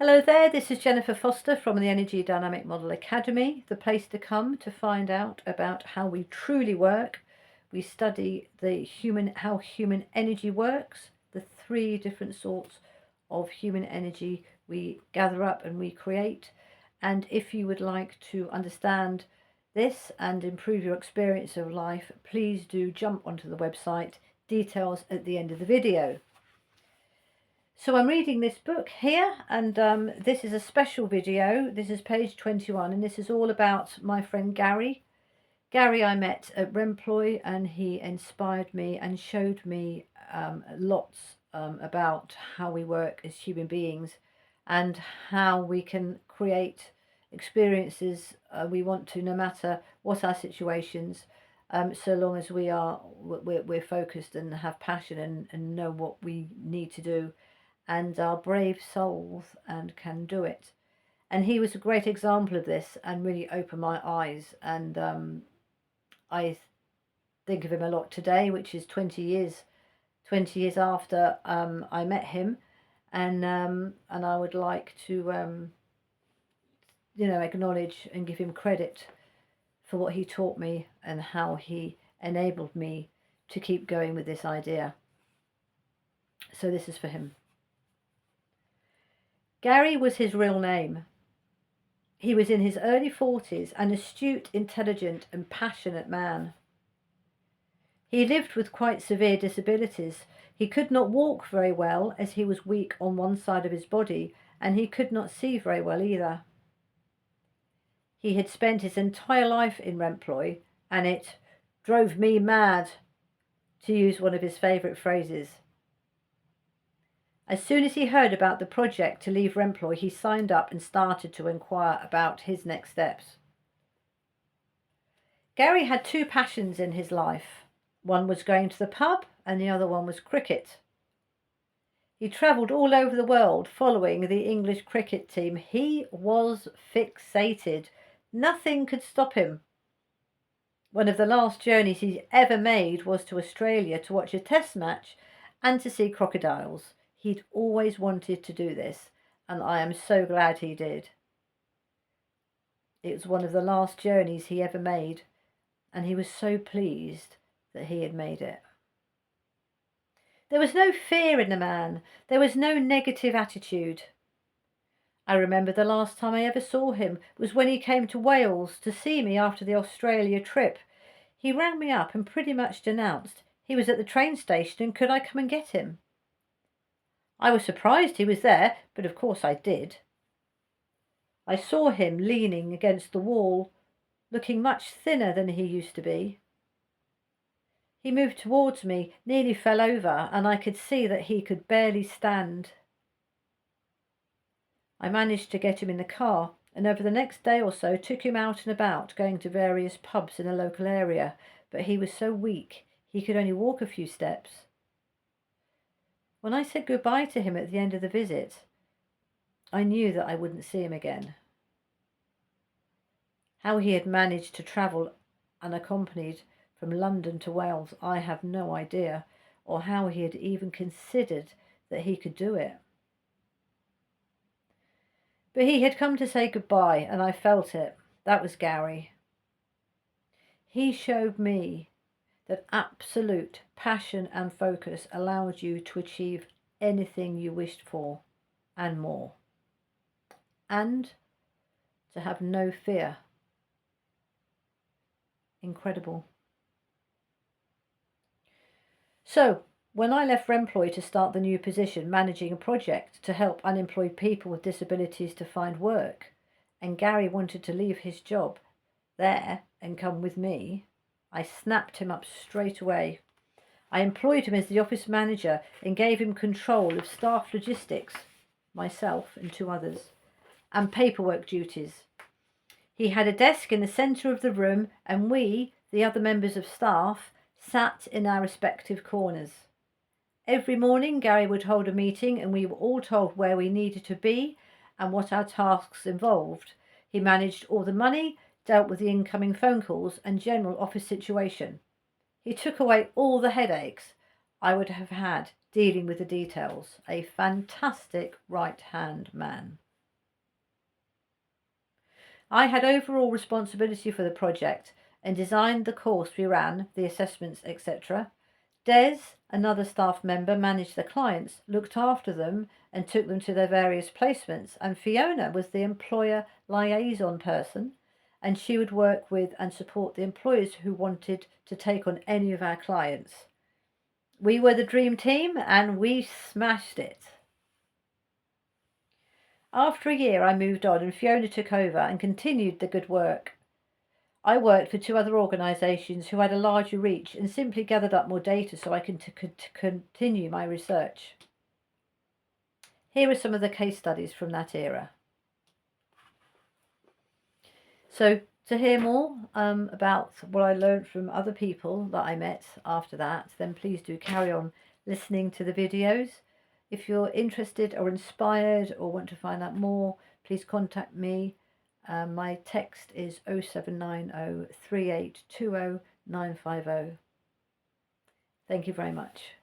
Hello there, this is Jennifer Foster from the Energy Dynamic Model Academy, the place to come to find out about how we truly work. We study how human energy works, the three different sorts of human energy we gather up and we create. And if you would like to understand this and improve your experience of life, please do jump onto the website, details at the end of the video. So I'm reading this book here, and this is a special video. This is page 21, and this is all about my friend Gary. Gary I met at Remploy, and he inspired me and showed me lots about how we work as human beings and how we can create experiences we want to, no matter what our situations, so long as we're focused and have passion and know what we need to do and are brave souls and can do it. And he was a great example of this and really opened my eyes. And I think of him a lot today, which is 20 years after I met him. And I would like to, acknowledge and give him credit for what he taught me and how he enabled me to keep going with this idea. So this is for him. Gary was his real name. He was in his early 40s, an astute, intelligent and passionate man. He lived with quite severe disabilities. He could not walk very well as he was weak on one side of his body, and he could not see very well either. He had spent his entire life in Remploy, and it drove me mad, to use one of his favourite phrases. As soon as he heard about the project to leave Remploy, he signed up and started to inquire about his next steps. Gary had two passions in his life. One was going to the pub and the other one was cricket. He travelled all over the world following the English cricket team. He was fixated. Nothing could stop him. One of the last journeys he ever made was to Australia to watch a test match and to see crocodiles. He'd always wanted to do this, and I am so glad he did. It was one of the last journeys he ever made, and he was so pleased that he had made it. There was no fear in the man. There was no negative attitude. I remember the last time I ever saw him was when he came to Wales to see me after the Australia trip. He rang me up and pretty much denounced he was at the train station and could I come and get him. I was surprised he was there, but of course I did. I saw him leaning against the wall, looking much thinner than he used to be. He moved towards me, nearly fell over, and I could see that he could barely stand. I managed to get him in the car, and over the next day or so took him out and about, going to various pubs in the local area, but he was so weak he could only walk a few steps. When I said goodbye to him at the end of the visit, I knew that I wouldn't see him again. How he had managed to travel unaccompanied from London to Wales, I have no idea, or how he had even considered that he could do it. But he had come to say goodbye, and I felt it. That was Gary. He showed me that absolute passion and focus allowed you to achieve anything you wished for and more. And to have no fear. Incredible. So, when I left Remploy to start the new position, managing a project to help unemployed people with disabilities to find work, and Gary wanted to leave his job there and come with me, I snapped him up straight away. I employed him as the office manager and gave him control of staff logistics, myself and two others, and paperwork duties. He had a desk in the centre of the room, and we, the other members of staff, sat in our respective corners. Every morning Gary would hold a meeting and we were all told where we needed to be and what our tasks involved. He managed all the money, dealt with the incoming phone calls and general office situation. He took away all the headaches I would have had dealing with the details. A fantastic right-hand man. I had overall responsibility for the project and designed the course we ran, the assessments, etc. Des, another staff member, managed the clients, looked after them, and took them to their various placements. And Fiona was the employer liaison person, and she would work with and support the employers who wanted to take on any of our clients. We were the dream team, and we smashed it. After a year, I moved on, and Fiona took over and continued the good work. I worked for 2 other organisations who had a larger reach and simply gathered up more data so I could continue my research. Here are some of the case studies from that era. So to hear more about what I learned from other people that I met after that, then please do carry on listening to the videos. If you're interested or inspired or want to find out more, please contact me. My text is 0790 3820 950. Thank you very much.